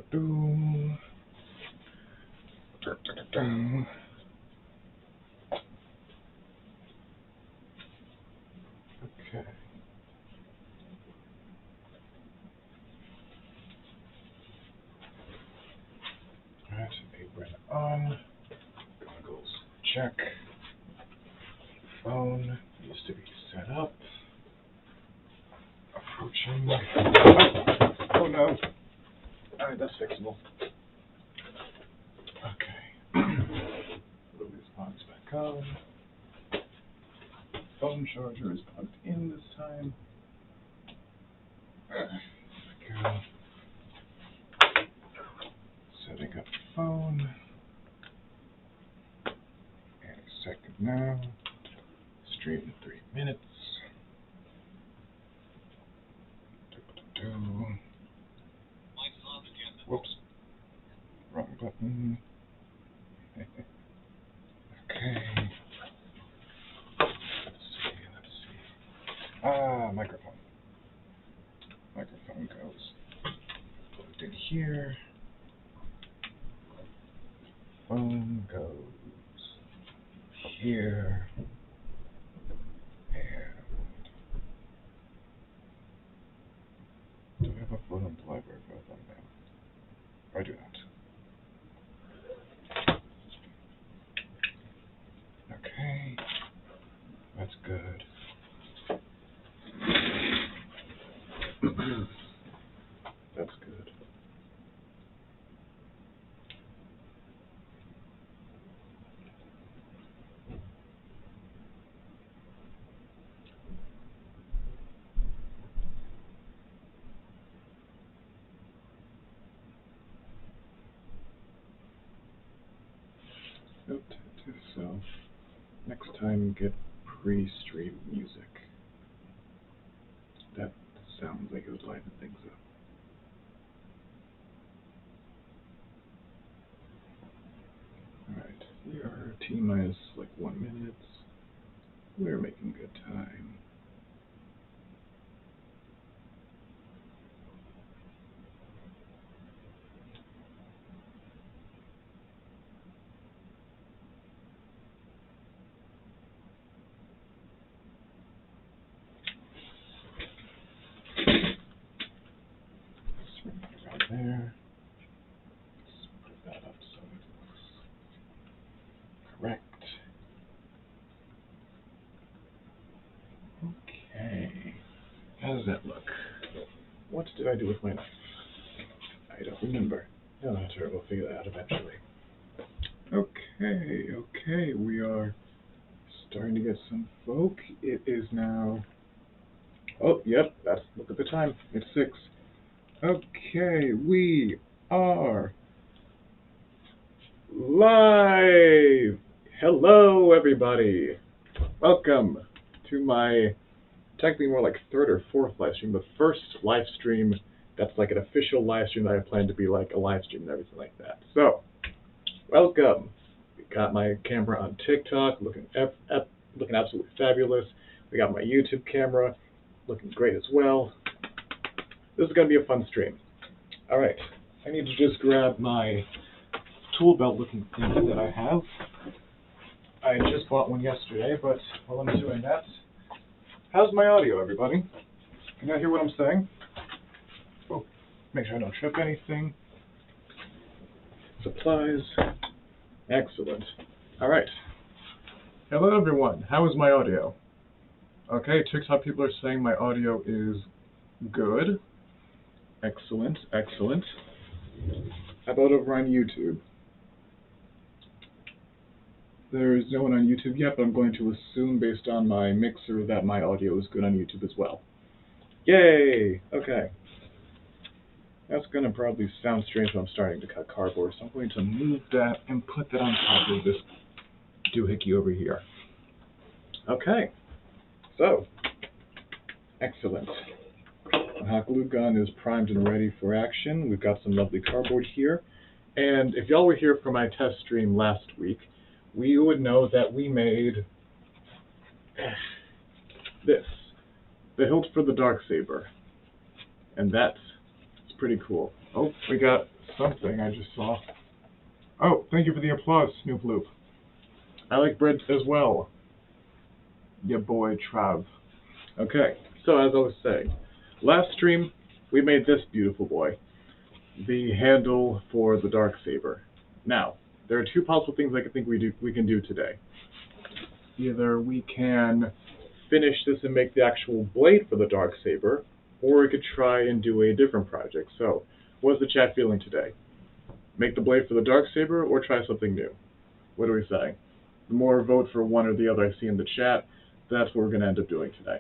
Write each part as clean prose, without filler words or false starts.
Okay. Alright, apron on. Goggles check. Phone needs to be set up. Approaching. Oh no. Alright, that's fixable. Okay. Put these plugs back on. Phone charger is plugged in this time. There we go. Setting up the phone. And a second now. Stream in 3 minutes. Whoops. Wrong button. Okay. Let's see. Microphone. Microphone goes plugged in here. Phone goes here. And do we have a photo in the library for a thumbnail? I do not. Okay. That's good. That's good. Note to self, next time get pre-stream music. That sounds like it would liven things up. Alright, we are T-minus like 1 minute. We're making good time. Right there. Let's put that up so it looks correct. Okay. How does that look? What did I do with my knife? I don't remember. No, that's all right. We'll figure that out eventually. Okay. We are starting to get some folk. It is now... Oh, yep. Look at the time. It's 6. Okay, we are live! Hello, everybody! Welcome to my, technically more like 3rd or 4th live stream, but first live stream that's like an official live stream that I plan to be like a live stream and everything like that. So, welcome! We got my camera on TikTok, looking absolutely fabulous. We got my YouTube camera, looking great as well. This is going to be a fun stream. Alright, I need to just grab my tool belt looking thing that I have. I just bought one yesterday, but while I'm doing that, how's my audio, everybody? Can you hear what I'm saying? Oh, make sure I don't trip anything. Supplies. Excellent. Alright. Hello, everyone. How is my audio? Okay, TikTok people are saying my audio is good. Excellent. How about over on YouTube? There's no one on YouTube yet, but I'm going to assume based on my mixer that my audio is good on YouTube as well. Yay! Okay. That's going to probably sound strange when I'm starting to cut cardboard, so I'm going to move that and put that on top of this doohickey over here. Okay. So, excellent. The hot glue gun is primed and ready for action. We've got some lovely cardboard here. And if y'all were here for my test stream last week, we would know that we made this, the hilt for the Darksaber. And that's pretty cool. Oh, we got something I just saw. Oh, thank you for the applause, Snoop Loop. I like bread as well. Ya boy, Trav. Okay, so as I was saying, last stream we made this beautiful boy, the handle for the Darksaber. Now, there are two possible things I think we can do today. Either we can finish this and make the actual blade for the Darksaber, or we could try and do a different project. So, what's the chat feeling today? Make the blade for the Darksaber, or try something new? What are we saying? The more vote for one or the other I see in the chat, that's what we're going to end up doing today.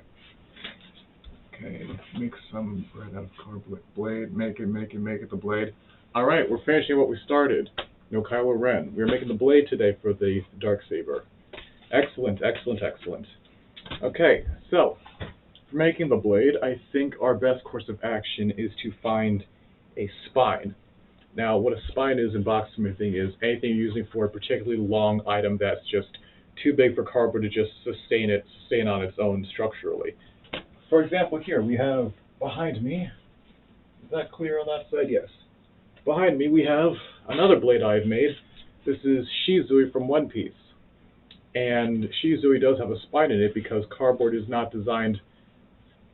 Okay, make some bread out of cardboard blade. Make it the blade. All right, we're finishing what we started. No Kylo Ren. We're making the blade today for the Darksaber. Excellent, excellent, excellent. Okay, so for making the blade, I think our best course of action is to find a spine. Now, what a spine is in boxsmithing is anything you're using for a particularly long item that's just too big for cardboard to just sustain on its own structurally. For example, here we have behind me. Is that clear on that side? Yes. Behind me we have another blade I've made. This is Shizui from One Piece. And Shizui does have a spine in it because cardboard is not designed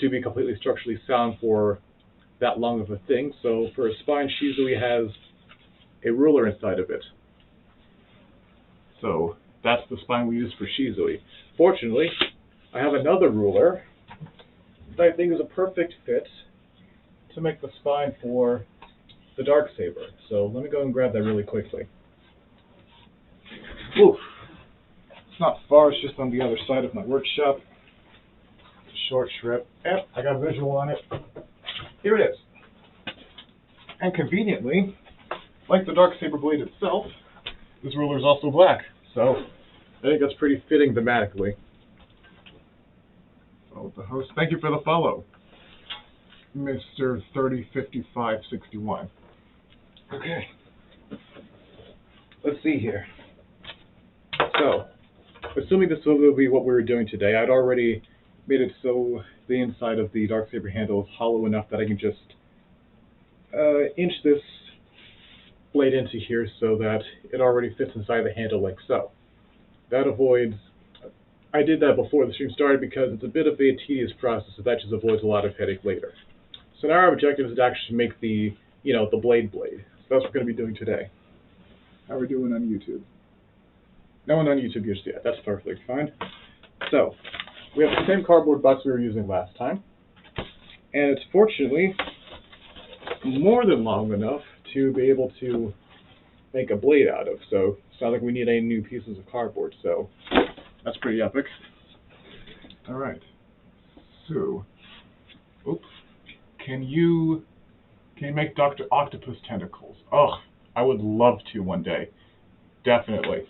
to be completely structurally sound for that long of a thing. So for a spine, Shizui has a ruler inside of it. So that's the spine we use for Shizui. Fortunately, I have another ruler that I think is a perfect fit to make the spine for the Darksaber. So let me go and grab that really quickly. Oof. It's not far, it's just on the other side of my workshop. It's a short trip. Yep, I got a visual on it. Here it is. And conveniently, like the Darksaber blade itself, this ruler is also black. So I think that's pretty fitting thematically. Oh, the host, thank you for the follow, Mr. 305561. Okay. Let's see here. So, assuming this will be what we were doing today, I'd already made it so the inside of the Darksaber handle is hollow enough that I can just inch this blade into here so that it already fits inside the handle like so. That avoids, I did that before the stream started because it's a bit of a tedious process, so that just avoids a lot of headache later. So now our objective is to actually make the, the blade. So that's what we're going to be doing today. How are we doing on YouTube? No one on YouTube just yet. That's perfectly fine. So, we have the same cardboard box we were using last time. And it's fortunately more than long enough to be able to make a blade out of. So, it's not like we need any new pieces of cardboard. So, that's pretty epic. Alright. So, oops. Can you make Dr. Octopus tentacles? Oh, I would love to one day. Definitely.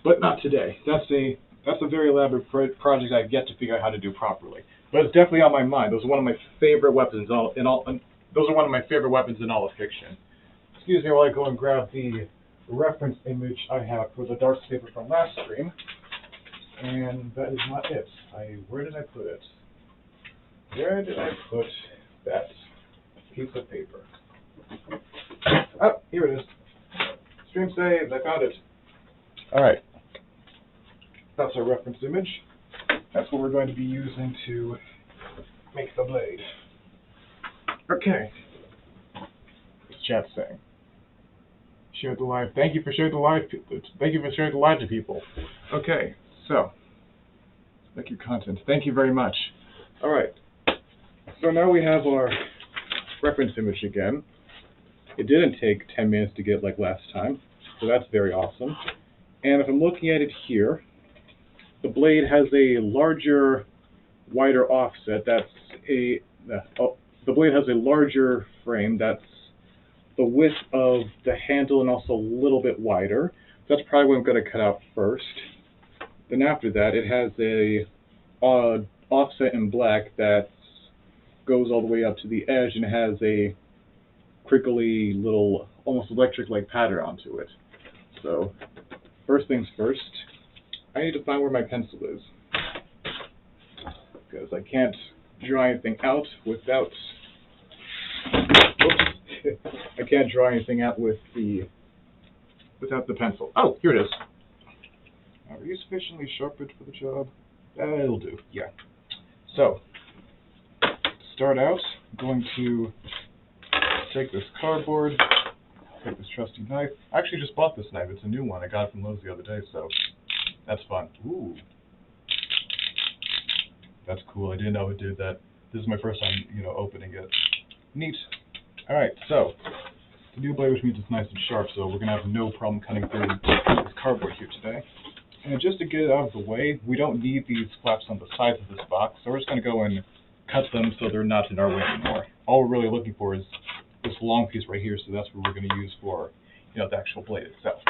But not today. That's a very elaborate project I've yet to figure out how to do properly. But it's definitely on my mind. Those are one of my favorite weapons those are one of my favorite weapons in all of fiction. Excuse me while I go and grab the reference image I have for the Darksaber from last stream. And that is not it. Where did I put it? Where did I put that piece of paper? Oh, here it is. Stream saved. I found it. Alright. That's our reference image. That's what we're going to be using to make the blade. Okay. What's chat saying? Share the live. Thank you for sharing the live. Thank you for sharing the live to people. Okay, so make your content. Thank you very much. Alright. So now we have our reference image again. It didn't take 10 minutes to get like last time, so that's very awesome. And if I'm looking at it here, the blade has a larger, wider offset. The blade has a larger frame. That's the width of the handle and also a little bit wider. That's probably what I'm going to cut out first. Then after that, it has a offset in black that goes all the way up to the edge and has a crinkly little, almost electric-like pattern onto it. So, first things first, I need to find where my pencil is, because I can't draw anything out without, oops, I can't draw anything out without the pencil. Oh, here it is. Are you sufficiently sharpened for the job? That'll do. Yeah. So, to start out, I'm going to take this cardboard, take this trusty knife. I actually just bought this knife. It's a new one. I got it from Lowe's the other day, so that's fun. Ooh. That's cool. I didn't know it did that. This is my first time, opening it. Neat. All right, so the new blade, which means it's nice and sharp, so we're gonna have no problem cutting through this cardboard here today. And just to get it out of the way, we don't need these flaps on the sides of this box, so we're just gonna go and cut them so they're not in our way anymore. All we're really looking for is this long piece right here, so that's what we're gonna use for, the actual blade itself.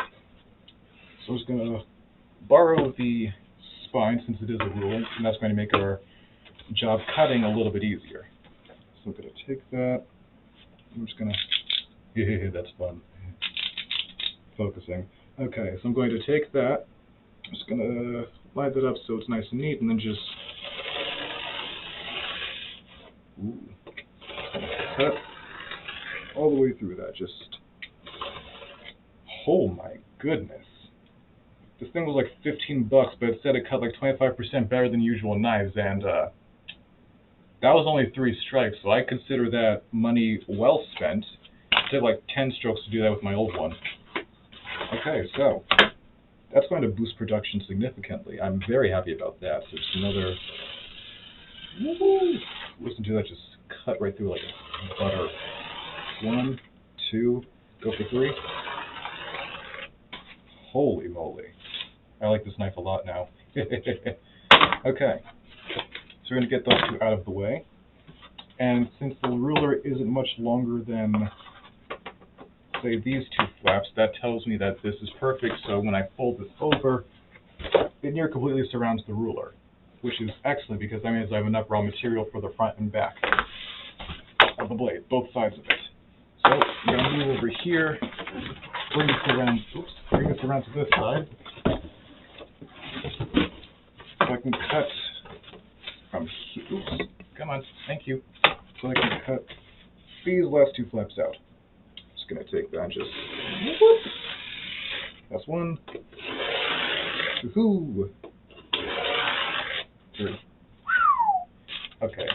So I'm just gonna borrow the spine since it is a ruler, and that's going to make our job cutting a little bit easier. So I'm going to take that. I'm just going to, yeah, that's fun. Focusing. Okay, so I'm going to take that. I'm just going to line that up so it's nice and neat, and then just cut all the way through that. Just, oh my goodness. This thing was like $15, but it said it cut like 25% better than usual knives, and that was only 3 strikes, so I consider that money well spent. It took like 10 strokes to do that with my old one. Okay, so that's going to boost production significantly. I'm very happy about that. So just another, listen to that just cut right through like butter. 1, 2, go for 3. Holy moly. I like this knife a lot now. Okay, so we're going to get those 2 out of the way. And since the ruler isn't much longer than, say, these 2 flaps, that tells me that this is perfect. So when I fold this over, it near completely surrounds the ruler, which is excellent because that means I have enough raw material for the front and back of the blade, both sides of it. So I'm going to move over here, bring this around to this side. So I can cut from here. Oops, come on, thank you. So I can cut these last 2 flaps out. Just going to take that and just, whoop. That's 1. 2. 3. Okay.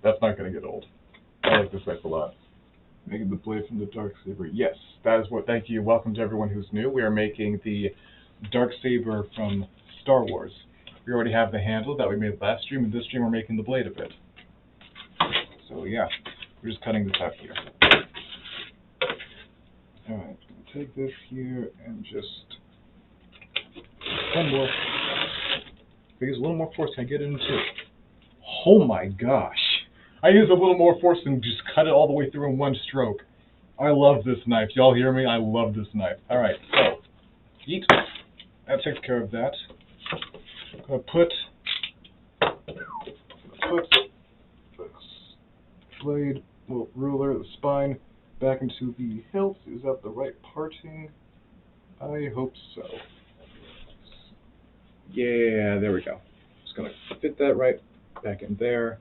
That's not going to get old. I like this knife a lot. Making the blade from the Darksaber. Yes, that is what. Thank you. Welcome to everyone who's new. We are making the Darksaber from Star Wars. We already have the handle that we made last stream, and this stream we're making the blade of it. So yeah, we're just cutting this out here. All right, take this here and just one more. If I use a little more force, can I get it in 2? Oh my gosh. I use a little more force and just cut it all the way through in 1 stroke. I love this knife. Y'all hear me? I love this knife. All right, so yeet. That takes care of that. I'm gonna put the blade, well, ruler, the spine back into the hilt. Is that the right parting? I hope so. Yeah, there we go. Just gonna fit that right back in there.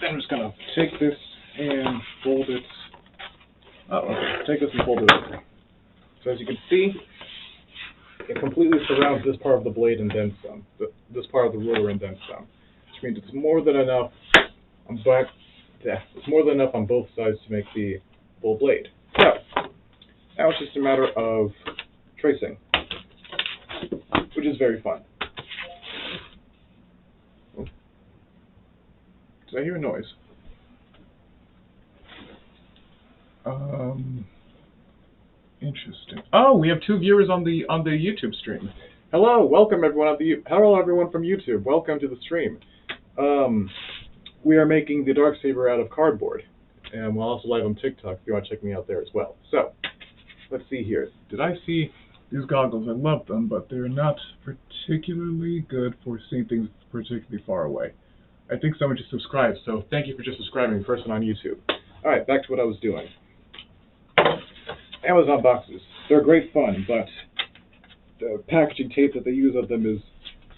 Then I'm just going to take this and fold it. Oh, okay. Take this and fold it over. So as you can see, it completely surrounds this part of the blade and then some. This part of the ruler and then some. Which means it's more than enough on back. Yeah, it's more than enough on both sides to make the full blade. So now it's just a matter of tracing, which is very fun. Did I hear a noise? Interesting. Oh, we have 2 viewers on the YouTube stream. Hello, welcome everyone hello everyone from YouTube. Welcome to the stream. We are making the Darksaber out of cardboard, and we're also live on TikTok if you want to check me out there as well. So, let's see here. Did I see these goggles? I love them, but they're not particularly good for seeing things particularly far away. I think someone just subscribed, so thank you for just subscribing, person on YouTube. Alright, back to what I was doing. Amazon boxes. They're great fun, but the packaging tape that they use of them is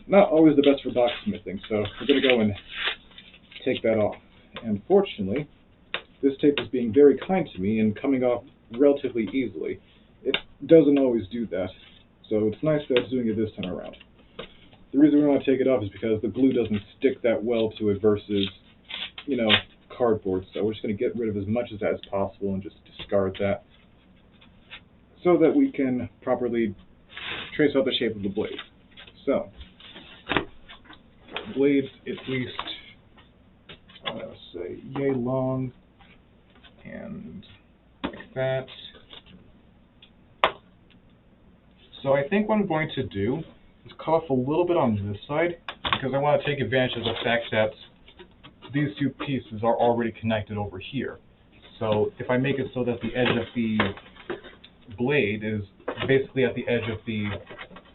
not always the best for box smithing, so we're going to go and take that off. And fortunately, this tape is being very kind to me and coming off relatively easily. It doesn't always do that, so it's nice that it's doing it this time around. The reason we want to take it off is because the glue doesn't stick that well to it versus, you know, cardboard. So we're just going to get rid of as much of that as possible and just discard that so that we can properly trace out the shape of the blade. So, blades at least, let's say, yay long, and like that. So I think what I'm going to do is cut off a little bit on this side, because I want to take advantage of the fact that these two pieces are already connected over here. So if I make it so that the edge of the blade is basically at the edge of the,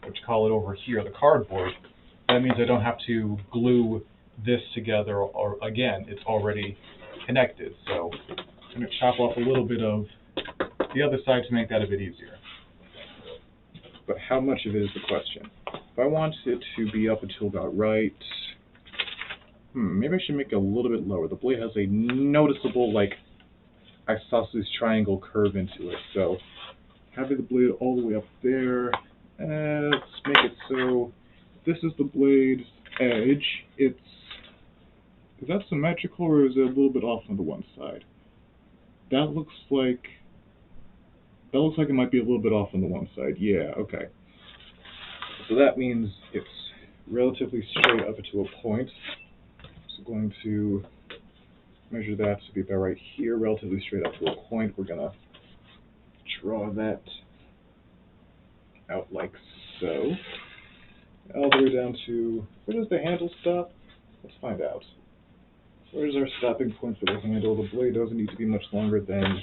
what you call it over here, the cardboard, that means I don't have to glue this together, or again, it's already connected. So I'm going to chop off a little bit of the other side to make that a bit easier. But how much of it is the question? If I want it to be up until about right, maybe I should make it a little bit lower. The blade has a noticeable, like, isosceles triangle curve into it. So having the blade all the way up there, let's make it so this is the blade's edge. Is that symmetrical, or is it a little bit off on the one side? That looks like it might be a little bit off on the one side. Yeah, okay. So that means it's relatively straight up to a point. So going to measure that to be about right here, relatively straight up to a point. We're going to draw that out like so. All the way down to, where does the handle stop? Let's find out. Where's our stopping point for the handle? The blade doesn't need to be much longer than,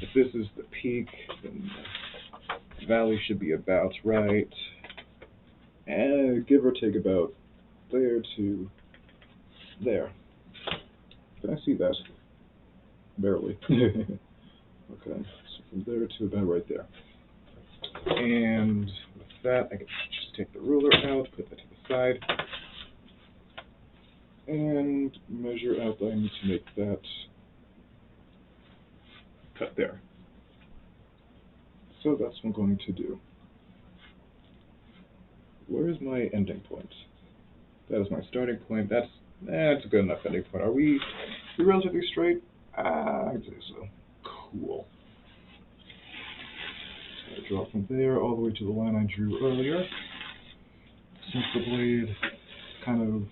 if this is the peak, then the valley should be about right. And give or take about there to there. Can I see that? Barely. Okay, so from there to about right there. And with that, I can just take the ruler out, put that to the side, and measure out that I need to make that cut there. So that's what I'm going to do. Where is my ending point? That is my starting point. That's a good enough ending point. Are we relatively straight? I'd say so. Cool. So I draw from there all the way to the line I drew earlier. Since the blade kind of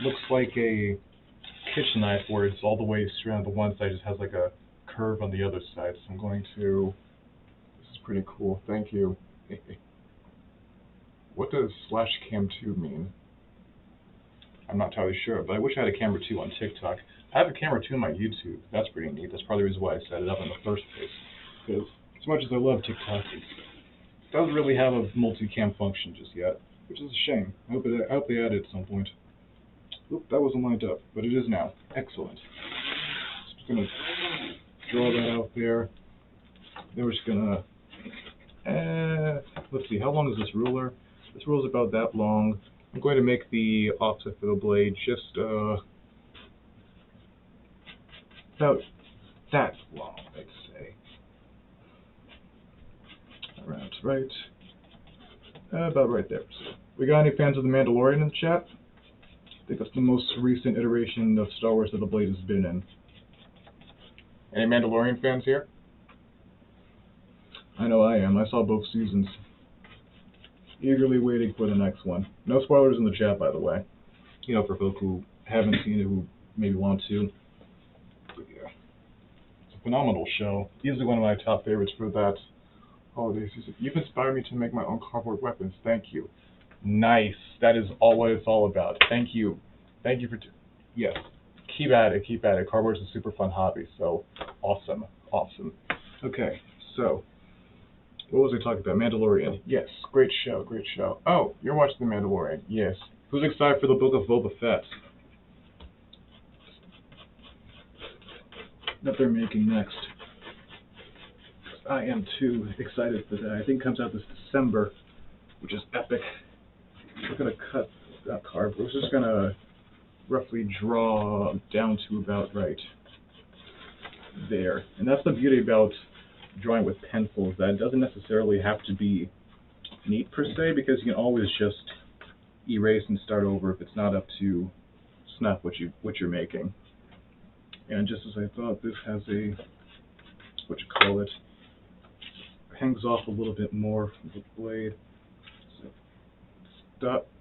looks like a kitchen knife where it's all the way straight on the one side, just has like a curve on the other side. So I'm going to, this is pretty cool, thank you. What does /cam2 mean? I'm not entirely sure, but I wish I had a camera 2 on TikTok. I have a camera 2 on my YouTube. That's pretty neat. That's probably the reason why I set it up in the first place. Because as much as I love TikTok, it doesn't really have a multicam function just yet, which is a shame. I hope they add it at some point. Oop, that wasn't lined up, but it is now. Excellent. Just going to draw that out there. Then we're just going to, let's see, how long is this ruler? This ruler is about that long. I'm going to make the offset for the blade just about that long, I'd say. Around right. About right there. So, we got any fans of The Mandalorian in the chat? I think that's the most recent iteration of Star Wars that the blade has been in. Any Mandalorian fans here? I know I am. I saw both seasons. Eagerly waiting for the next one. No spoilers in the chat, by the way. You know, for folk who haven't seen it, who maybe want to. But yeah. It's a phenomenal show. Easily one of my top favorites for that holiday season. You've inspired me to make my own cardboard weapons. Thank you. Nice. That is all what it's all about. Thank you. Thank you for... yes. Keep at it. Keep at it. Cardboard is a super fun hobby. So, awesome. Awesome. Okay, so... what was I talking about? Mandalorian. Yes, great show, great show. Oh, you're watching The Mandalorian. Yes. Who's excited for the Book of Boba Fett? That they're making next. I am too excited for that. I think it comes out this December, which is epic. We're going to cut that cardboard. We're just going to roughly draw down to about right. there. And that's the beauty about drawing with pencils, that it doesn't necessarily have to be neat per se, because you can always just erase and start over if it's not up to snuff what you're making. And just as I thought, this has a hangs off a little bit more from the blade. So,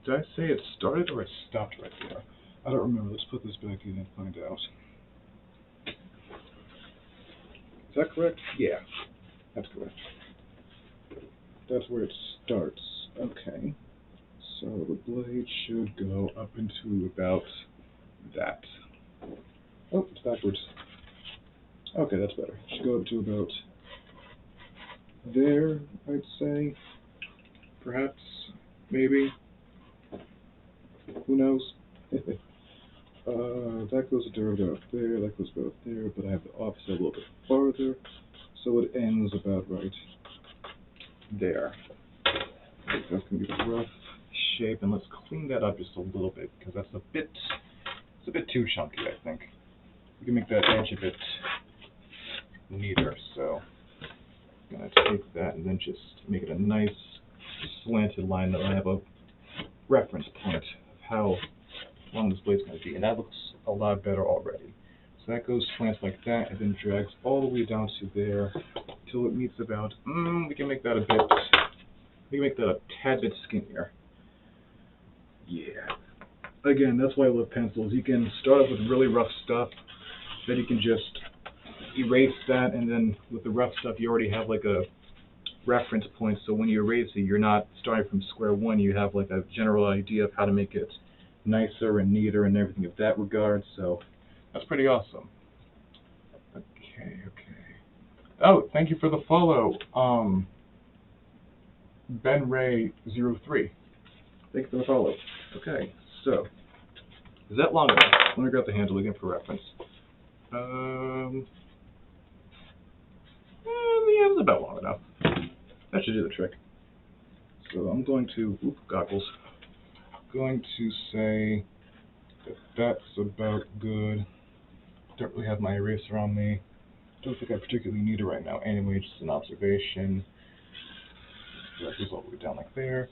did I say it started or it stopped right there? I don't remember. Let's put this back in and find out. Is that correct? Yeah, that's correct. That's where it starts. Okay. So the blade should go up into about that. Oh, it's backwards. Okay, that's better. It should go up to about there, I'd say. Perhaps, maybe. Who knows? That goes about there, that goes about there, but I have the offset a little bit farther, so it ends about right there. That's going to be the rough shape, and let's clean that up just a little bit, because that's it's a bit too chunky, I think. We can make that edge a bit neater, so I'm going to take that and then just make it a nice slanted line that I have a reference point of how long this blade's going to be, and that looks a lot better already. So that goes slant like that, and then drags all the way down to there till it meets about. We can make that a tad bit skinnier. Yeah. Again, that's why I love pencils. You can start off with really rough stuff, then you can just erase that, and then with the rough stuff, you already have like a reference point. So when you erase it, you're not starting from square one. You have like a general idea of how to make it nicer and neater and everything of that regard, so that's pretty awesome. Okay. Oh, thank you for the follow, BenRay03. Thank you for the follow. Okay, so is that long enough? Let me grab the handle again for reference. Yeah, it's about long enough. That should do the trick. So I'm going to, goggles. Going to say that that's about good. Don't really have my eraser on me. Don't think I particularly need it right now. Anyway, just an observation. That goes all the way down like there.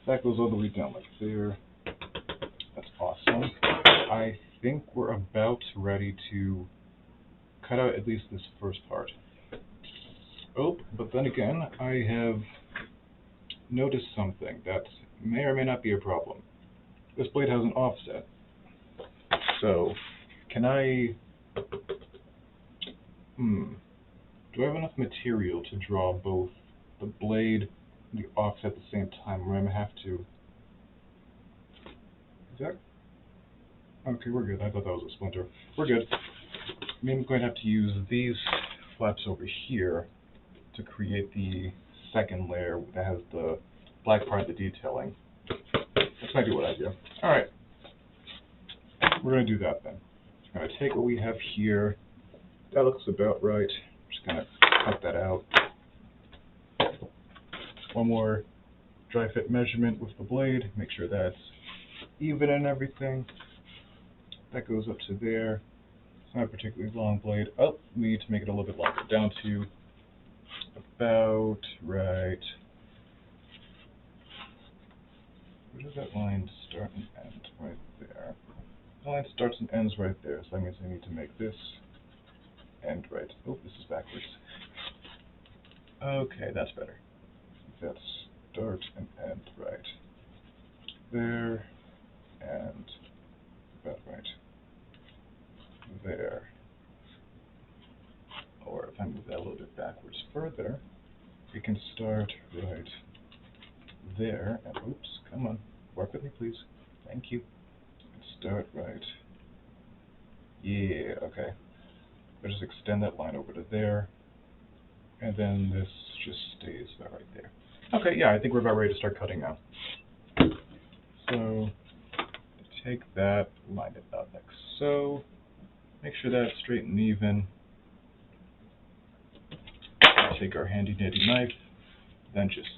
That goes all the way down like there. That's awesome. I think we're about ready to cut out at least this first part. Oh, but then again, I have noticed something that may or may not be a problem. This blade has an offset. So, can I... do I have enough material to draw both the blade and the offset at the same time, or I'm going to have to... Is that... Okay, we're good. I thought that was a splinter. We're good. I'm going to have to use these flaps over here to create the second layer that has the black part of the detailing. That's might be what I do. Alright. We're going to do that then. We're going to take what we have here. That looks about right. Just going to cut that out. One more dry fit measurement with the blade. Make sure that's even and everything. That goes up to there. It's not a particularly long blade. Oh, we need to make it a little bit longer. Down to about right. Where does that line start and end? Right there. The line starts and ends right there, so that means I need to make this end right. Oh, this is backwards. Okay, that's better. That's start and end right. There, and about right. There. Or if I move that a little bit backwards further, it can start right there, and oops, come on, work with me please, thank you, and start right, yeah, okay, I'll just extend that line over to there, and then this just stays about right there. Okay, yeah, I think we're about ready to start cutting now. So, take that, line it up like so, make sure that's straight and even. Take our handy dandy knife, then just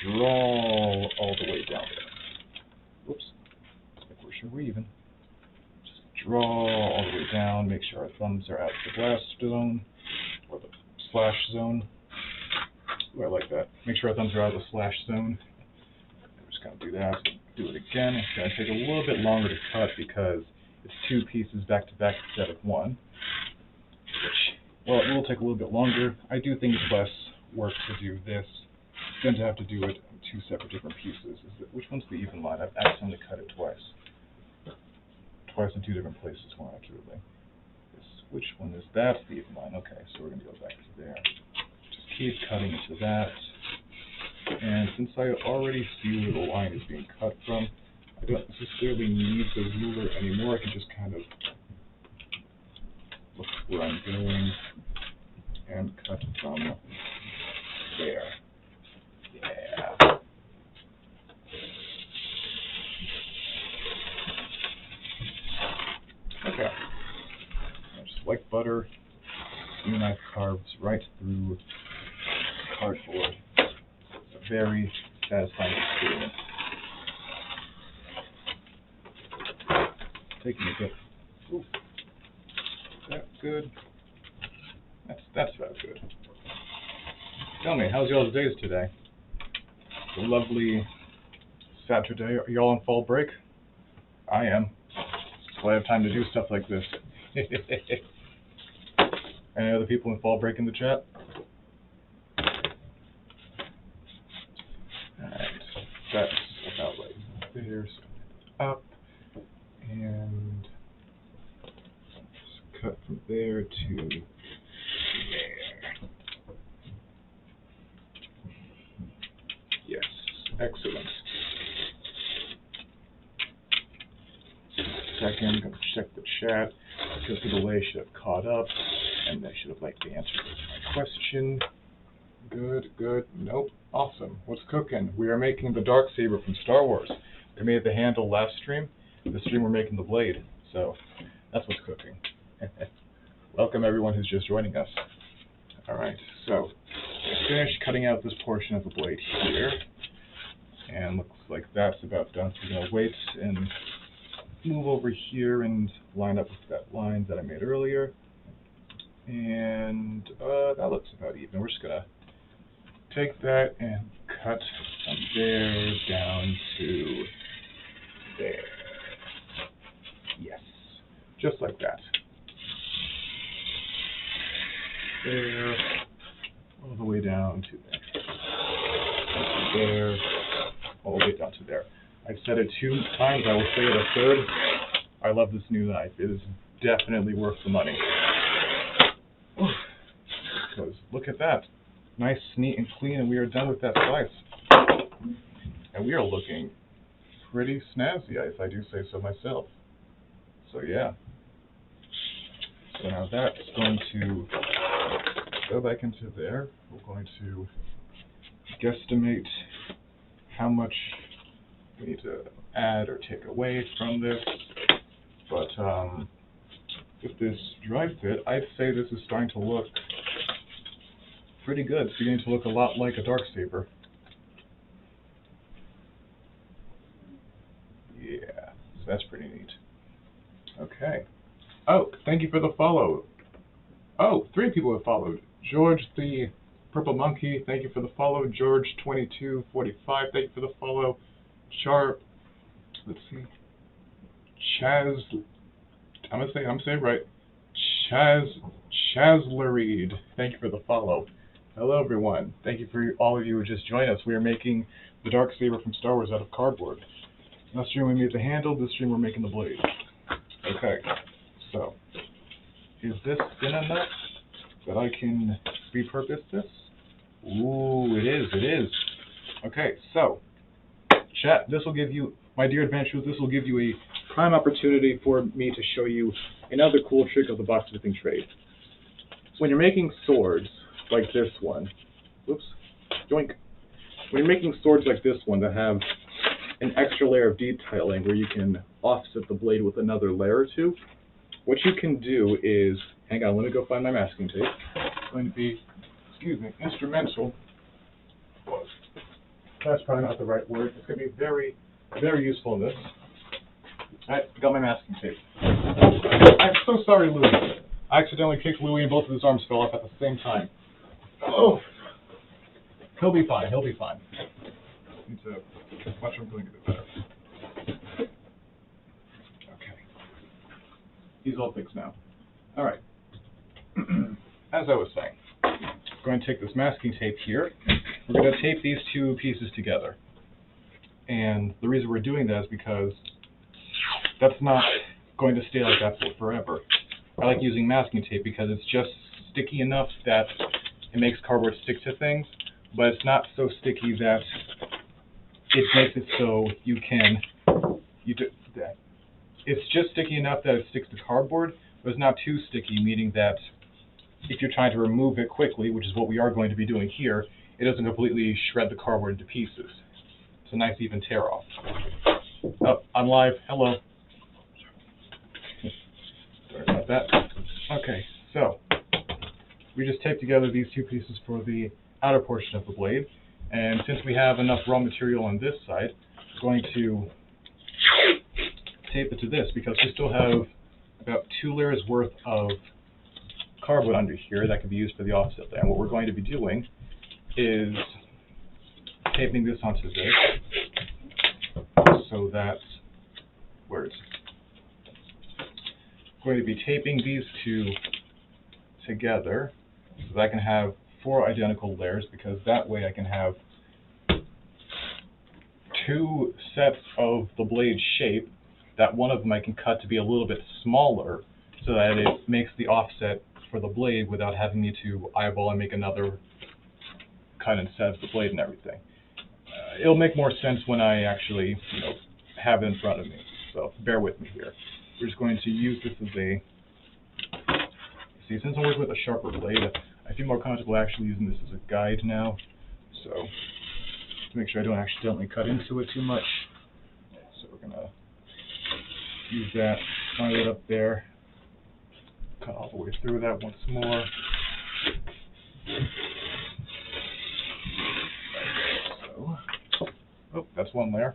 draw all the way down there. Whoops, make sure we're even. Just draw all the way down, make sure our thumbs are out the blast zone, or the slash zone. Ooh, I like that. Make sure our thumbs are out of the slash zone. I'm just going to do that. Do it again. It's going to take a little bit longer to cut because it's 2 pieces back to back instead of 1. Which, well, it will take a little bit longer. I do think it's less work to do this than to have to do it on 2 separate different pieces. Which one's the even line? I've accidentally cut it twice. Twice in 2 different places more accurately. Which one is that? The even line. Okay, so we're going to go back to there. Just keep cutting into that. And since I already see where the line is being cut from, I don't necessarily need the ruler anymore. I can just kind of look where I'm going and cut from there. Yeah. Okay. Just like butter, your knife carves right through cardboard. It's a very satisfying experience. Taking a bit. Ooh. Is that good? That's about good. Tell me, how's y'all's days today? It's a lovely Saturday. Are y'all on fall break? I am. So I have time to do stuff like this. Any other people in fall break in the chat? Alright, that's about right there. So up and just cut from there to there. Yes, excellent. Second, I'm going to check the chat because the delay should have caught up and they should have liked the answer to my question. Good, good. Nope. Awesome. What's cooking? We are making the Darksaber from Star Wars. We made the handle last stream. This stream we're making the blade. So that's what's cooking. Welcome everyone who's just joining us. Alright, so I finished cutting out this portion of the blade here. And looks like that's about done. So we're going to wait and move over here and line up with that line that I made earlier. And that looks about even. We're just going to take that and cut from there down to there. Yes, just like that. There, all the way down to there. There, all the way down to there. I've said it 2 times, I will say it a third. I love this new knife. It is definitely worth the money. Because look at that. Nice, neat, and clean, and we are done with that slice. And we are looking pretty snazzy, if I do say so myself. So yeah. So now that's going to go back into there. We're going to guesstimate how much we need to add or take away from this. But with this dry fit, I'd say this is starting to look pretty good. It's beginning to look a lot like a Darksaber. Yeah, so that's pretty neat. Okay. Oh, thank you for the follow. Oh, 3 people have followed. George the Purple Monkey, thank you for the follow. George 2245, thank you for the follow. Let's see. Chaz, I'm saying right. Chazlereed, thank you for the follow. Hello everyone. Thank you for all of you who just joined us. We are making the Darksaber from Star Wars out of cardboard. Last stream we made the handle, this stream we're making the blade. Okay, so is this thin enough that I can repurpose this? Ooh, it is. Okay, so chat, this will give you, my dear adventurers, this will give you a prime opportunity for me to show you another cool trick of the box-flipping trade. When you're making swords like this one, whoops, yoink. When you're making swords like this one that have an extra layer of detailing where you can offset the blade with another layer or two, what you can do is, hang on, let me go find my masking tape. It's going to be, excuse me, instrumental. That's probably not the right word. It's going to be very, very useful in this. Alright, got my masking tape. I'm so so sorry, Louis. I accidentally kicked Louis and both of his arms fell off at the same time. Oh. He'll be fine. He'll be fine. Need to watch him doing a bit better. Okay. He's all fixed now. All right. As I was saying, I'm going to take this masking tape here. We're going to tape these two pieces together. And the reason we're doing that is because that's not going to stay like that for forever. I like using masking tape because it's just sticky enough that it makes cardboard stick to things, but it's not so sticky that it makes it so you can, it's just sticky enough that it sticks to cardboard, but it's not too sticky, meaning that if you're trying to remove it quickly, which is what we are going to be doing here, it doesn't completely shred the cardboard into pieces. It's a nice even tear off. Oh, I'm live. Hello. Sorry about that. Okay, so we just taped together these two pieces for the outer portion of the blade, and since we have enough raw material on this side, we're going to tape it to this because we still have about 2 layers worth of cardboard under here that can be used for the offset layer. And what we're going to be doing is taping this onto this so that we're going to be taping these two together so that I can have 4 identical layers, because that way I can have 2 sets of the blade shape that one of them I can cut to be a little bit smaller so that it makes the offset for the blade without having me to eyeball and make another cut instead of the blade and everything. It'll make more sense when I actually, have it in front of me. So bear with me here. We're just going to use this as a, see, since I'm working with a sharper blade, I feel more comfortable actually using this as a guide now. So to make sure I don't accidentally cut into it too much. So we're gonna use that, line it up there, cut all the way through that once more. So, oh, that's one layer.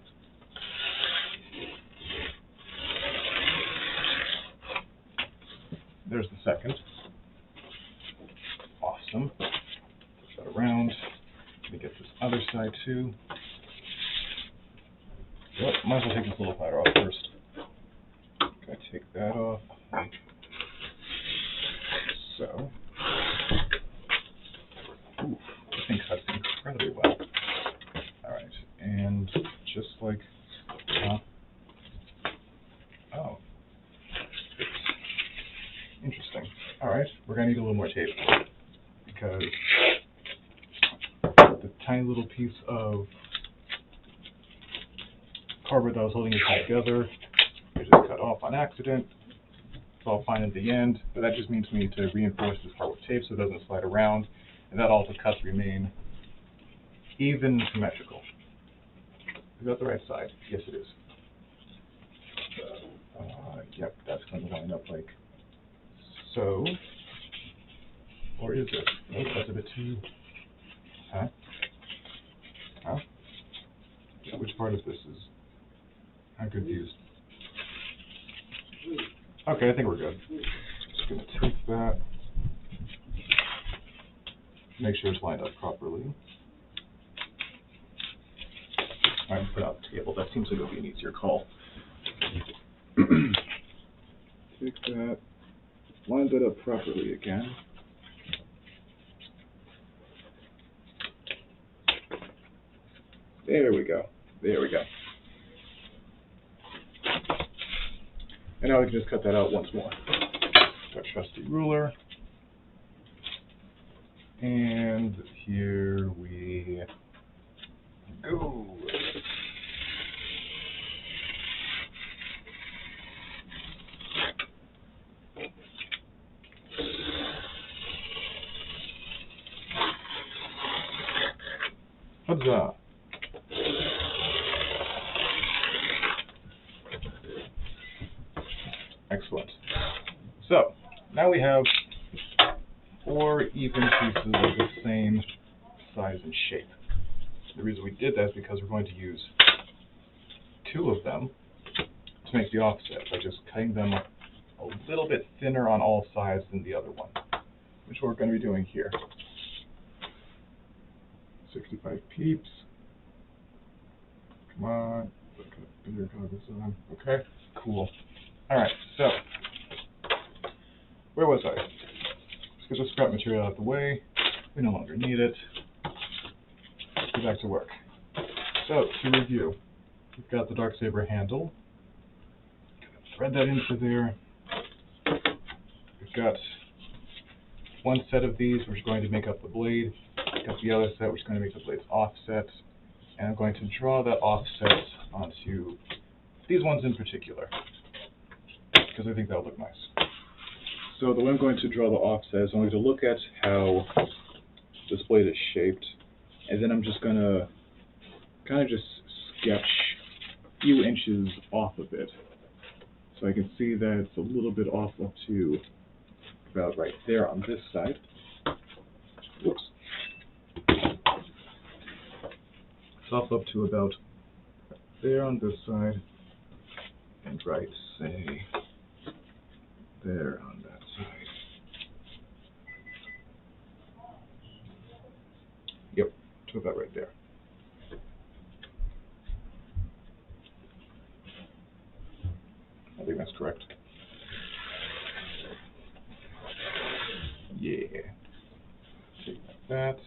There's the second. Awesome. Push that around. Let me get this other side too. Well, might as well take this little fighter off first. Gotta take that off. So, ooh, this thing cuts incredibly well. Alright, and just like, oh, interesting. Alright, we're gonna need a little more tape because the tiny little piece of cardboard that was holding it together, I just cut off on accident. It's all fine at the end, but that just means we need to reinforce this part with tape so it doesn't slide around, and that all the cuts remain even symmetrical. Is that the right side? Yes, it is. Yep, that's going to line up like so. Or is it? Nope, that's a bit too... Huh? Huh? Which part of this is... I'm confused. Okay, I think we're good. Just going to take that. Make sure it's lined up properly. Alright, put it on the table. That seems like it'll be an easier call. Take that. Line that up properly again. There we go. There we go. And now we can just cut that out once more. Our trusty ruler. And here we go. Huzzah. Excellent. So, now we have 4 even pieces of the same size and shape. The reason we did that is because we're going to use 2 of them to make the offset by just cutting them a little bit thinner on all sides than the other one, which we're going to be doing here. 65 peeps. Come on. Look at bigger goggles on. Okay, cool. Alright, so, where was I? Let's get the scrap material out of the way. We no longer need it. Let's get back to work. So, to review, we've got the Darksaber handle. Thread that into there. We've got one set of these, which is going to make up the blade. We've got the other set, which is going to make the blade's offset. And I'm going to draw that offset onto these ones in particular, because I think that'll look nice. So the way I'm going to draw the offset is I'm going to look at how this blade is shaped, and then I'm just going to kind of just sketch a few inches off of it. So I can see that it's a little bit off up to about right there on this side. Whoops. It's off up to about there on this side, and right, say, there on that side. Yep, to about right there. I think that's correct. Yeah. Take that.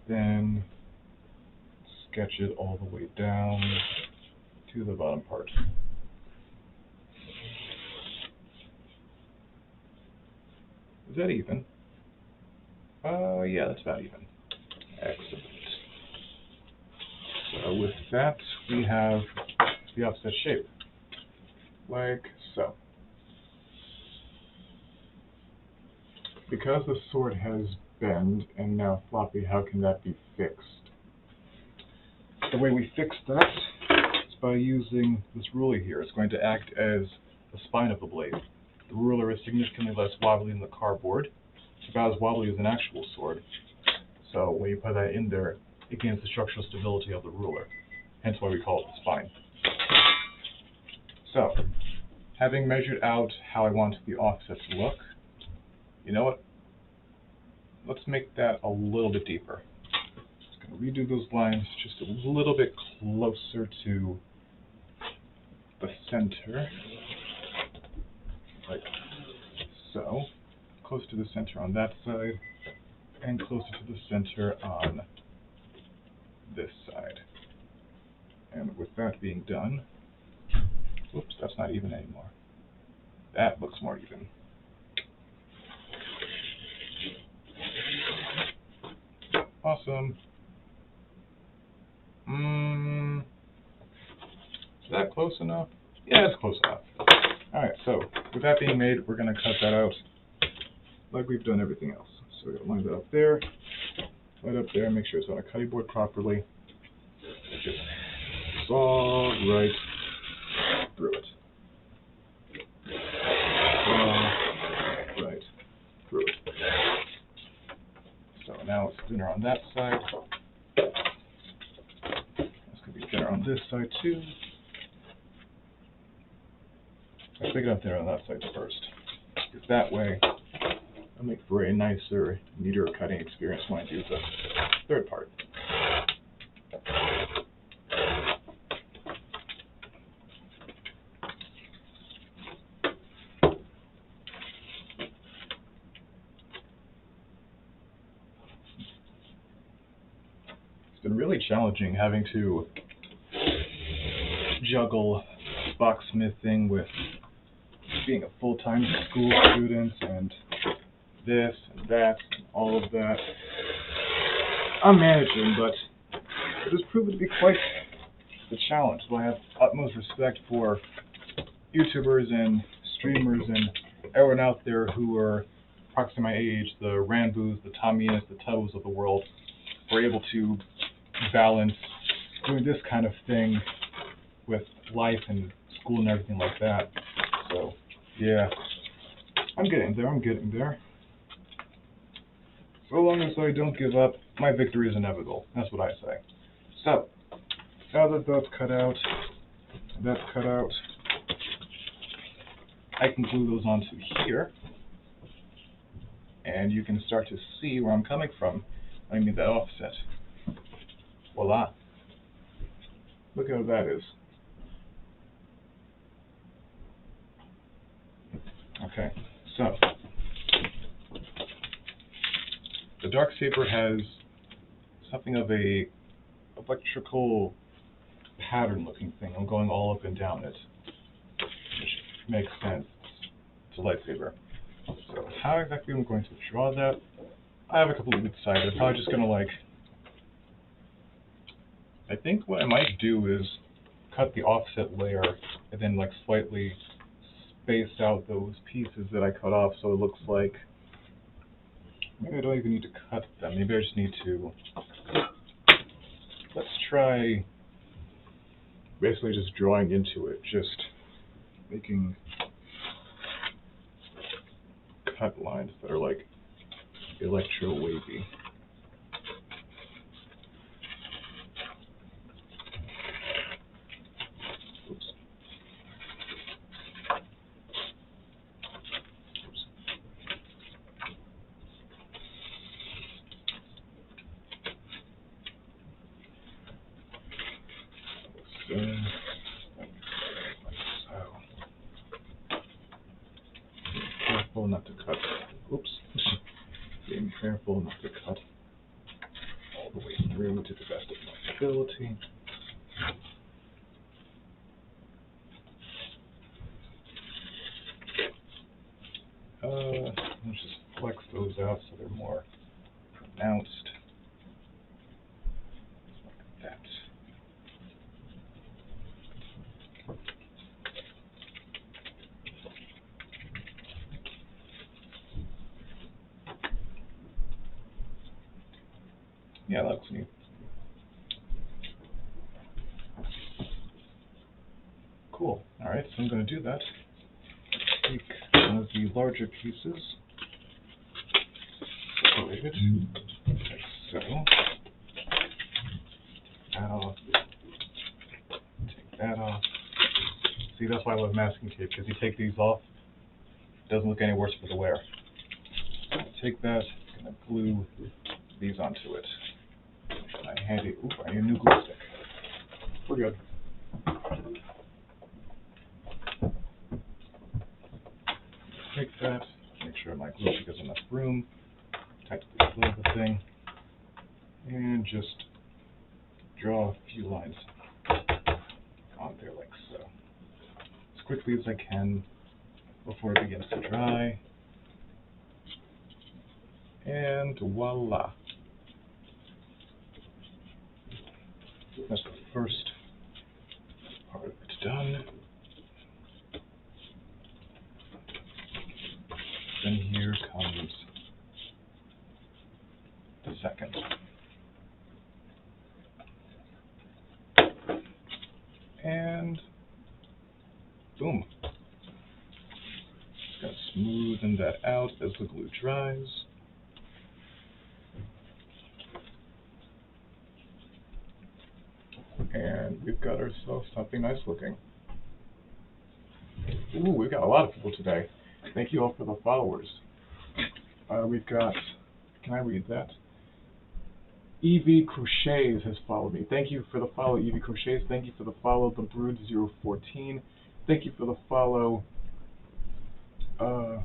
Then sketch it all the way down to the bottom part. Is that even? Yeah, that's about even. Excellent. So with that, we have the offset shape, like so. Because the sword has bend and now floppy, how can that be fixed? The way we fix that is by using this ruler here. It's going to act as the spine of the blade. The ruler is significantly less wobbly than the cardboard. It's about as wobbly as an actual sword. So when you put that in there, it gains the structural stability of the ruler. Hence why we call it the spine. So, having measured out how I want the offset to look, you know what? Let's make that a little bit deeper. Just going to redo those lines just a little bit closer to the center. Like so. Close to the center on that side, and closer to the center on this side. And with that being done, whoops, that's not even anymore. That looks more even. Awesome. Is that close enough? Yeah, it's close enough. Alright, so with that being made, we're going to cut that out like we've done everything else. So we're going to line that up there, right up there, make sure it's on a cutting board properly. Just saw right through it. Saw right through it. So now it's thinner on that side. It's going to be thinner on this side too. Let's make it up there on that side first. Because that way, it'll make for a nicer, neater cutting experience when I do the third part. It's been really challenging having to juggle boxsmithing with being a full-time school student and this and that and all of that. I'm managing, but it has proven to be quite the challenge. So I have utmost respect for YouTubers and streamers and everyone out there who are approximately my age, the Ranboos, the Tommyinas, the Tubbs of the world, who are able to balance doing this kind of thing with life and school and everything like that. So, yeah, I'm getting there. So long as I don't give up, my victory is inevitable. That's what I say. So, now that that's cut out, I can glue those onto here, and you can start to see where I'm coming from. I need that offset. Voila. Look at what that is. Okay, so the Darksaber has something of a electrical pattern looking thing. I'm going all up and down it, which makes sense. It's a lightsaber. So how exactly am I going to draw that? I have a couple of decided. I'm probably just going to I think what I might do is cut the offset layer and then slightly space out those pieces that I cut off so it looks like, maybe I don't even need to cut them. Maybe I just need to, let's try basically just drawing into it, just making cut lines that are electro wavy. Oops. So, careful not to cut. Oops. Being careful not to cut all the way through to the best of my ability. Let's just flex those out so they're more pronounced. Like that. Yeah, that looks neat. Cool. Alright, so I'm going to do that. Take one of the larger pieces, separate it, like so. That off. Take that off. See, that's why I love masking tape, because you take these off, it doesn't look any worse for the wear. Take that, I'm going to glue these onto it. I need a new glue stick. We're good. Take that, make sure my glue stick has enough room, tightly glue the thing, and just draw a few lines on there like so. As quickly as I can before it begins to dry. And voila. That's the first part of it done. Then here comes the second. And boom. Just gonna smoothen that out as the glue dries. And we've got ourselves something nice looking. Ooh, we've got a lot of people today. Thank you all for the followers. We've got, can I read that? Evie Crochets has followed me. Thank you for the follow, Evie Crochets. Thank you for the follow, The Brood 014. Thank you for the follow. Oh,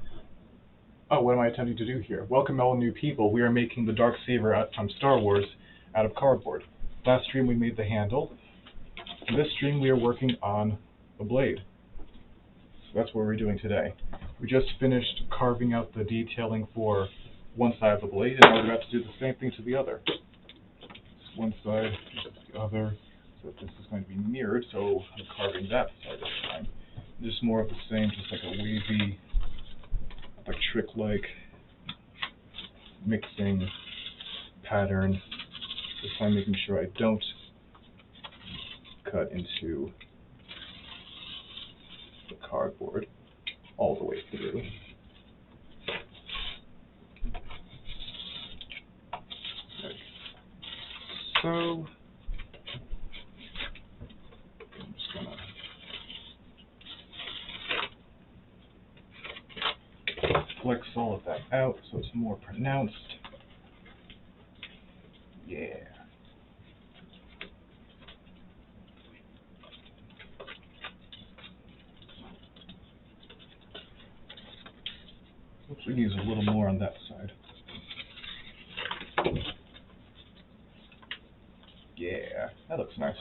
what am I attempting to do here? Welcome all new people. We are making the Darksaber from Star Wars out of cardboard. Last stream we made the handle. In this stream we are working on the blade. So that's what we're doing today. We just finished carving out the detailing for one side of the blade, and now we're about to do the same thing to the other. This one side, the other. So this is going to be mirrored, so I'm carving that side this time. Just more of the same, just like a wavy, trick-like mixing pattern. This time making sure I don't cut into the cardboard all the way through. Like so. I'm just gonna flex all of that out so it's more pronounced. Yeah. Oops, we use a little more on that side. Yeah, that looks nice.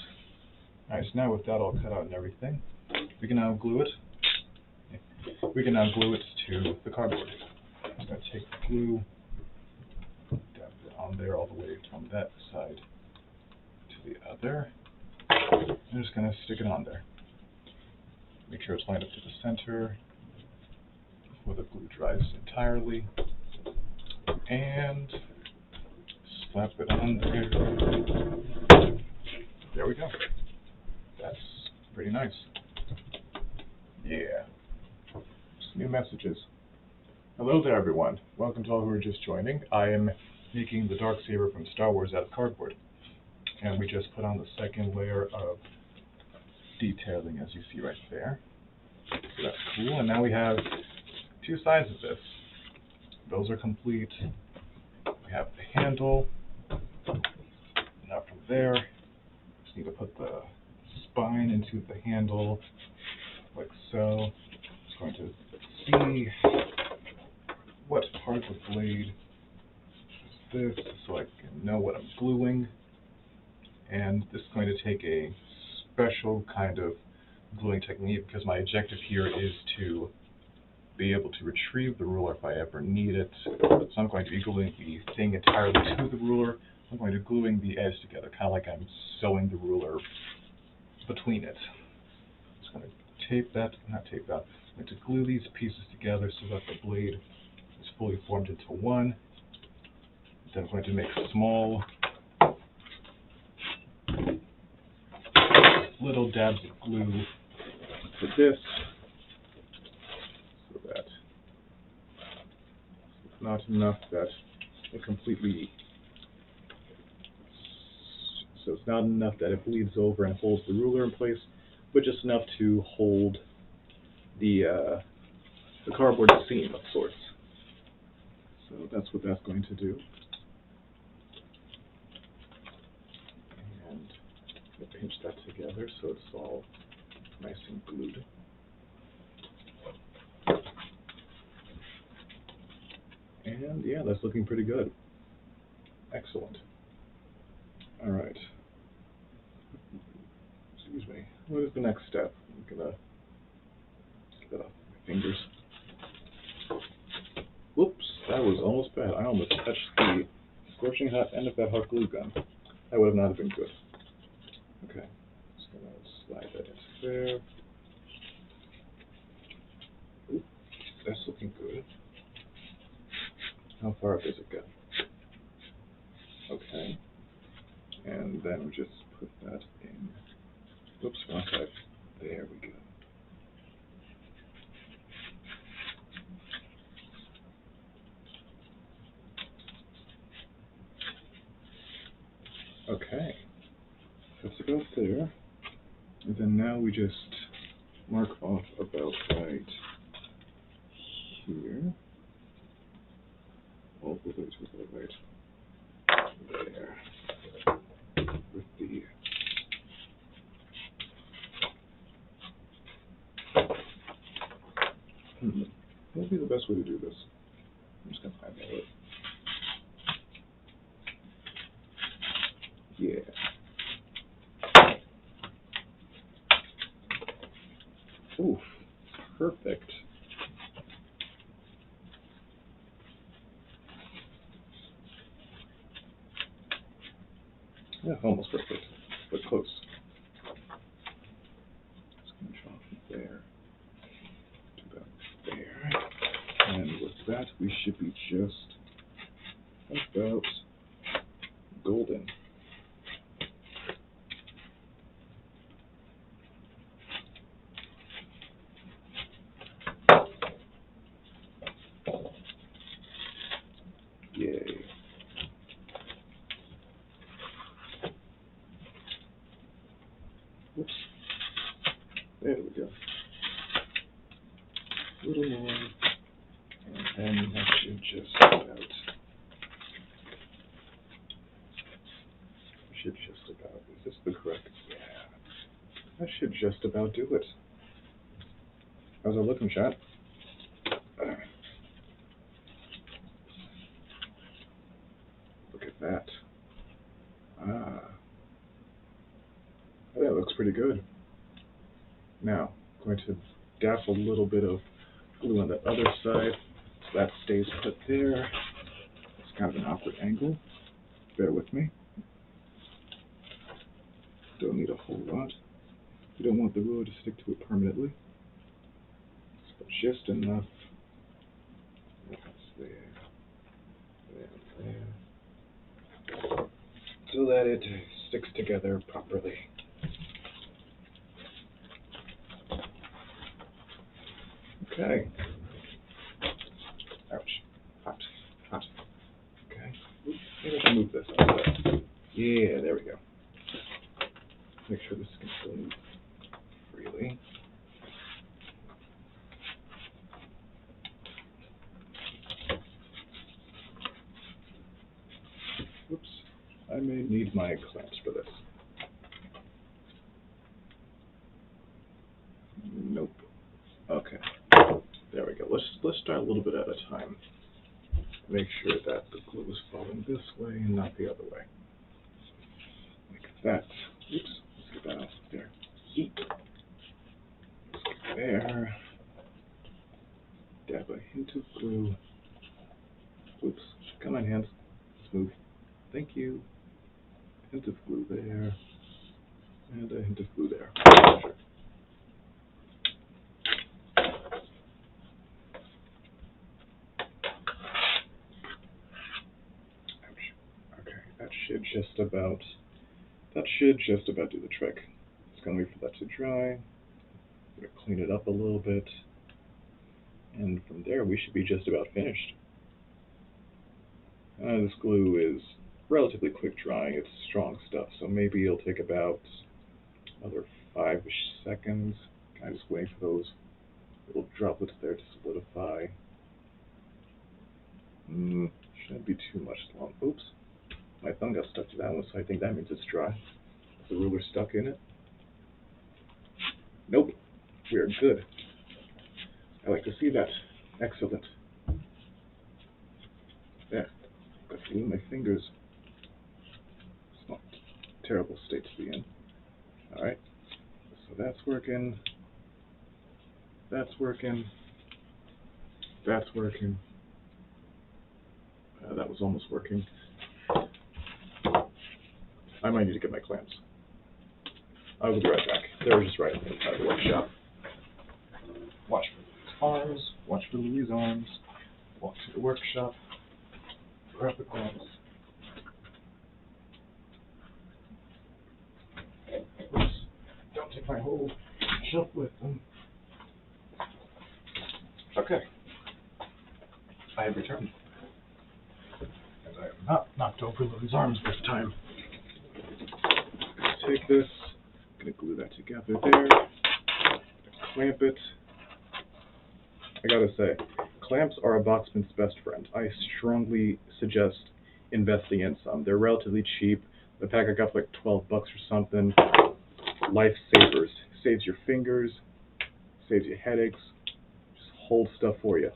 Alright, so now with that all cut out and everything, we can now glue it. We can now glue it to the cardboard. I'm going to take the glue, dab it on there all the way from that side to the other. I'm just going to stick it on there. Make sure it's lined up to the center before the glue dries entirely. And slap it on there. There we go. That's pretty nice. Yeah. Some new messages. Hello there, everyone. Welcome to all who are just joining. I am making the Darksaber from Star Wars out of cardboard. And we just put on the second layer of detailing, as you see right there. So that's cool. And now we have two sides of this. Those are complete. We have the handle. Now from there, just need to put the spine into the handle, like so. Just going to see what part of the blade is this, so I can know what I'm gluing. And this is going to take a special kind of gluing technique because my objective here is to be able to retrieve the ruler if I ever need it. So I'm going to be gluing the thing entirely to the ruler. I'm going to be gluing the edge together, kind of like I'm sewing the ruler between it. I'm just going to tape that, not tape that, I'm going to glue these pieces together so that the blade is fully formed into one. Then I'm going to make small little dabs of glue for this, so that it's not enough that it completely, so it's not enough that it bleeds over and holds the ruler in place, but just enough to hold the cardboard seam of sorts. So that's what that's going to do. And I'll pinch that together so it's all nice and glued. And yeah, that's looking pretty good. Excellent. All right. Excuse me. What is the next step? I'm gonna get off my fingers. Whoops, that was almost bad. I almost touched the scorching hot end of that hot glue gun. That would have not been good. Okay, just gonna slide that into there. Ooh, that's looking good. How far up does it go? Okay, and then we just put that in. Whoops, wrong side. There we go. Okay, that's about there. And then now we just mark off about right here. All the way to the right there. With the what would be the best way to do this? I'm just gonna eyeball it. Yeah. Oof. Perfect. Yeah, almost perfect, but close. Just gonna draw from there to about there. And with that, we should be just about golden. Yay. Whoops. There we go. A little more. And And that should just about is this the correct? Yeah. That should just about do it. How's it looking, chat? Look at that. Ah. I think that looks pretty good. Now, I'm going to dap a little bit of glue on the other side so that stays put there. It's kind of an awkward angle. Bear with me. Don't need a whole lot. You don't want the ruler to stick to it permanently. But just enough. That's there. There. So that it sticks together properly. Okay. Ouch. Hot. Hot. Okay. Oops. Maybe I can move this out of there. Yeah, there we go. Make sure this can still move freely. Oops. I may need my clamps for this. Nope. Okay. There we go. Let's start a little bit at a time. Make sure that the glue is falling this way and not the other way. Like that. Oops. Let's get that out there. Yeet. There. Dab a hint of glue. Oops. Come on, hands. Smooth. Thank you. Hint of glue there. And a hint of glue there. Sure. That should just about do the trick. Just gonna wait for that to dry. I'm gonna clean it up a little bit. And from there we should be just about finished. This glue is relatively quick drying. It's strong stuff, so maybe it'll take about another 5-ish seconds. Kind of just waiting for those little droplets there to solidify. Shouldn't be too much long. Oops. My thumb got stuck to that one, so I think that means it's dry. Is the ruler stuck in it? Nope. We are good. I like to see that. Excellent. There. Got glue in my fingers. It's not a terrible state to be in. Alright. So that's working. That's working. That's working. That was almost working. I might need to get my clamps. I will be right back. They were just right outside the workshop. Watch for Louis' arms. Watch for Louis' arms. Walk to the workshop. Grab the clamps. Oops. Don't take my whole shelf with them. Okay. I have returned. And I am not knocked over Louis' arms this time. Take this, I'm going to glue that together there, clamp it. I gotta say, clamps are a boxman's best friend. I strongly suggest investing in some. They're relatively cheap. The pack I got for like 12 bucks or something. Lifesavers. Saves your fingers, saves you headaches, just holds stuff for you.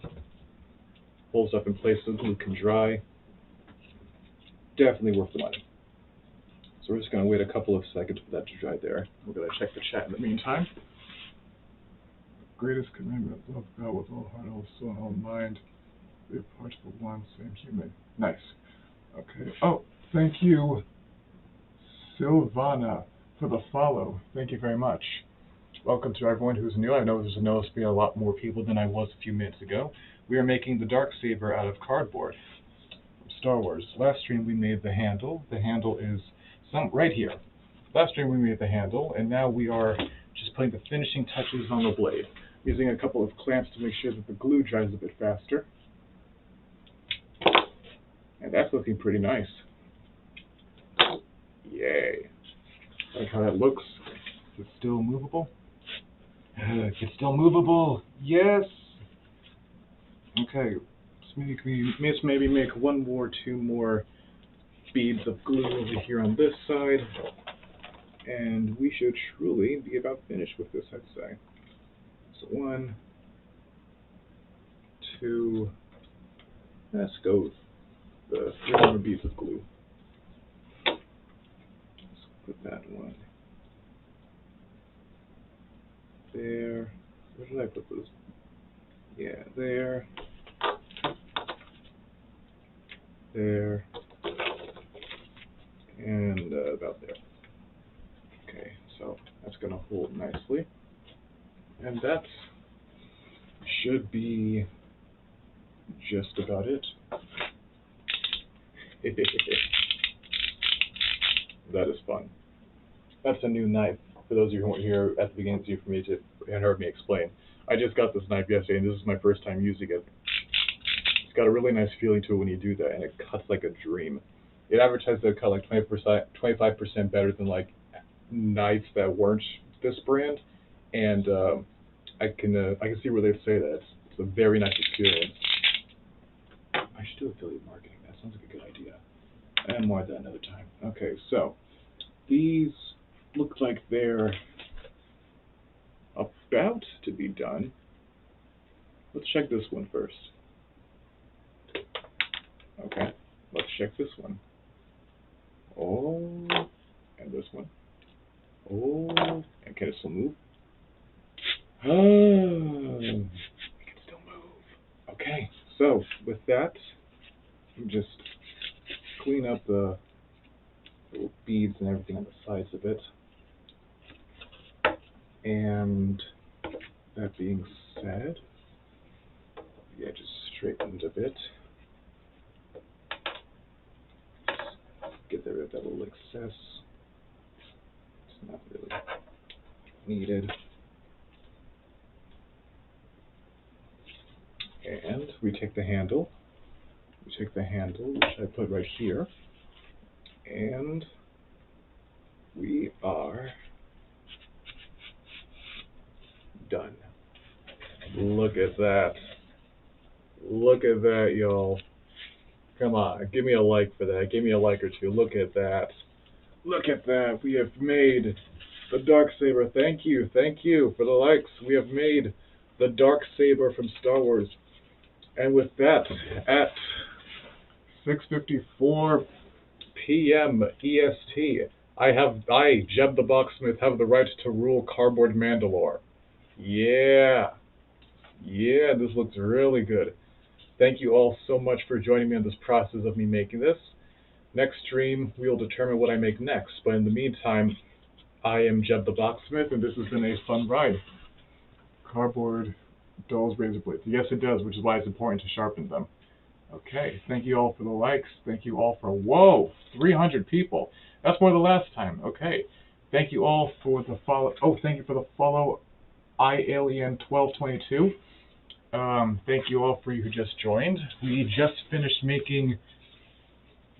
Holds stuff in place so the glue can dry. Definitely worth the money. So we're just going to wait a couple of seconds for that to dry there. We're going to check the chat in the meantime. Greatest commandment, love God with all heart, all soul, and all mind. Be a part of the one, same human. Nice. Okay. Oh, thank you, Silvana, for the follow. Thank you very much. Welcome to everyone who's new. I know there's noticed to be a lot more people than I was a few minutes ago. We are making the Darksaber out of cardboard from Star Wars. Last stream we made the handle. The handle is right here. Last stream we made the handle, and now we are just putting the finishing touches on the blade. Using a couple of clamps to make sure that the glue dries a bit faster. And that's looking pretty nice. Yay. Like how that looks. Is it still movable? It's still movable. Yes. Okay. maybe make one more, two more beads of glue over here on this side, and we should truly be about finished with this, I'd say. So 1, 2, let's go with the 3 more beads of glue. Let's put that one there. Where did I put those? Yeah, there. There. And about there. Okay, so that's going to hold nicely. And that should be just about it. That is fun. That's a new knife. For those of you who weren't here at the beginning and heard me explain, I just got this knife yesterday, and this is my first time using it. It's got a really nice feeling to it when you do that, and it cuts like a dream. It advertised that it cut like 25% better than like knives that weren't this brand, and I can see where they say that. It's a very nice experience. I should do affiliate marketing. That sounds like a good idea. And more of that another time. Okay, so these look like they're about to be done. Let's check this one first. Okay, let's check this one. Oh, and this one. Oh, and can it still move? Oh, it can still move. Okay, so with that, just clean up the little beads and everything on the sides of it. And that being said, yeah, just straighten it a bit. Get rid of that little excess. It's not really needed. And we take the handle. Which I put right here. And we are done. Look at that. Look at that, y'all. Come on, give me a like for that. Give me a like or two. Look at that. Look at that. We have made the Darksaber. Thank you for the likes. We have made the Darksaber from Star Wars. And with that, at 6:54 p.m. EST, I, Jeb the Boxsmith, have the right to rule Cardboard Mandalore. Yeah, this looks really good. Thank you all so much for joining me on this process of me making this. Next stream, we'll determine what I make next. But in the meantime, I am Jeb the Boxsmith, and this has been a fun ride. Cardboard dulls razor blades. Yes, it does, which is why it's important to sharpen them. Okay, thank you all for the likes. Thank you all for, whoa, 300 people. That's more than last time. Okay, thank you all for the follow. Oh, thank you for the follow, iAlien1222. Thank you all for you who just joined. We just finished making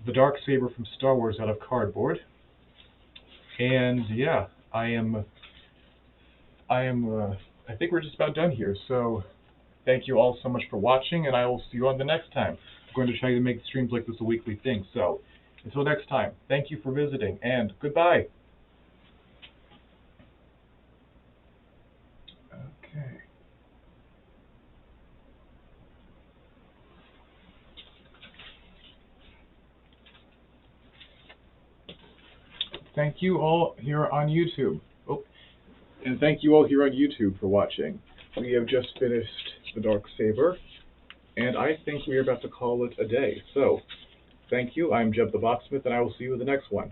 the Darksaber from Star Wars out of cardboard. And yeah, I think we're just about done here. So thank you all so much for watching, and I will see you on the next time. I'm going to try to make streams like this a weekly thing. So until next time, thank you for visiting, and goodbye. Okay. Thank you all here on YouTube. Oh, and thank you all here on YouTube for watching. We have just finished the Darksaber, and I think we are about to call it a day. So, thank you. I'm Jeb the Boxsmith, and I will see you in the next one.